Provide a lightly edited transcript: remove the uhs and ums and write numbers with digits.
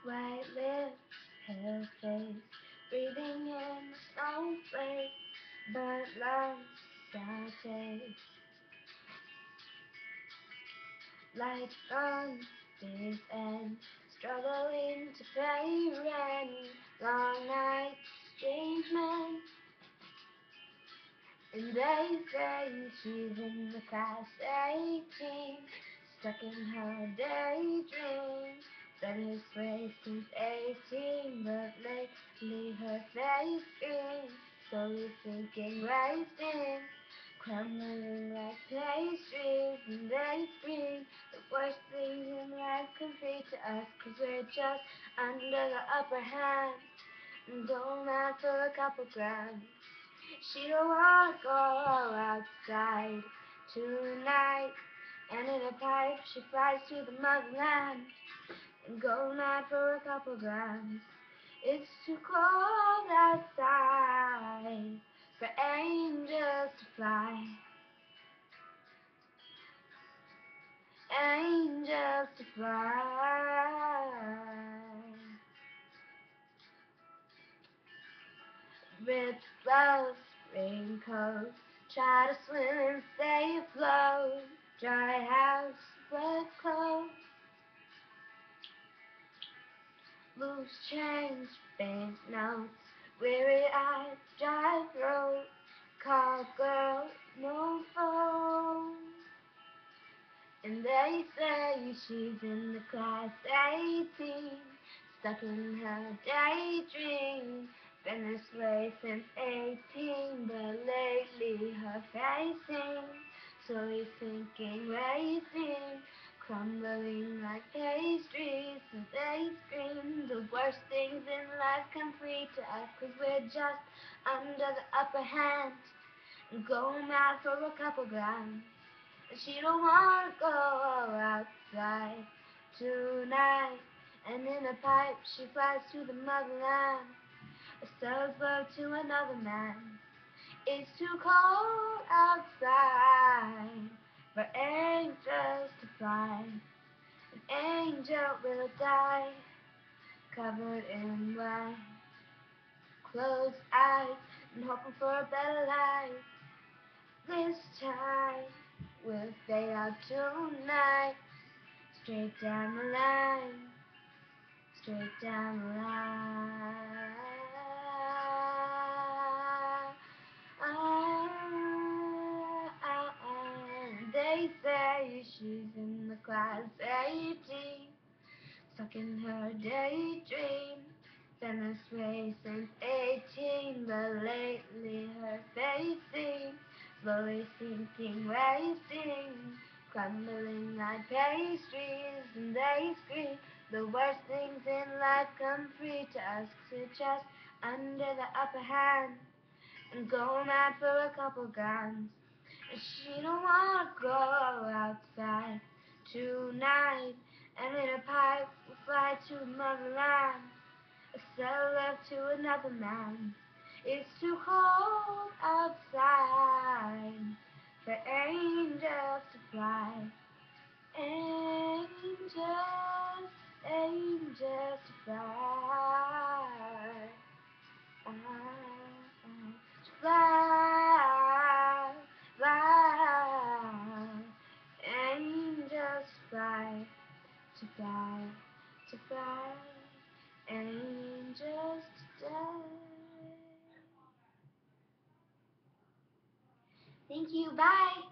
white lips, pale face, breathing in the snowflake, burnt lungs, sour taste, like on day's end, struggling to pay rent, long nights, strange men, and they say she's in the class 18, stuck in her daydream. Been this way since 18, but lately her face green, slowly sinking right in, crumbling like pastries, and they scream the worst things in life come free to us, 'cause we're just under the upper hand, and going out for a couple grams. She don't wanna go outside tonight, and in a pipe she flies to the motherland, and go mad for a couple grams. It's too cold outside for angels to fly, angels to fly. Ripped gloves, raincoats, try to swim and stay afloat. Dry house, wet clothes, loose change, bank notes, weary eyes, dry throat. Call girl, no phone. And they say she's in the class 18, stuck in her daydream. Been this way since 18, but lately her face seems slowly sinking, racing, crumbling like pastries. And they scream the worst things in life come free to us, 'cause we're just under the upper hand, and go mad for a couple grams. She don't wanna go outside tonight, and in a pipe she flies to the motherland, sells love to another man. It's too cold outside for angels to fly. An angel will die, covered in white, closed eyes, and hoping for a better life. This time we'll fade out tonight. Straight down the line, straight down the line. They say she's in the class 18, stuck in her daydream. Been this way since 18, but lately her face seems slowly sinking, wasting, crumbling like pastries. And they scream the worst things in life come free to us, 'cause we're just under the upper hand, and go mad for a couple grams. And she don't wanna go outside tonight, and in a pipe will fly to motherland, sell love to another man. It's too cold outside for angels to fly. Angels, angels to fly. To fly, fly. Angels fly, to fly, to fly. Angels to die. Thank you, bye.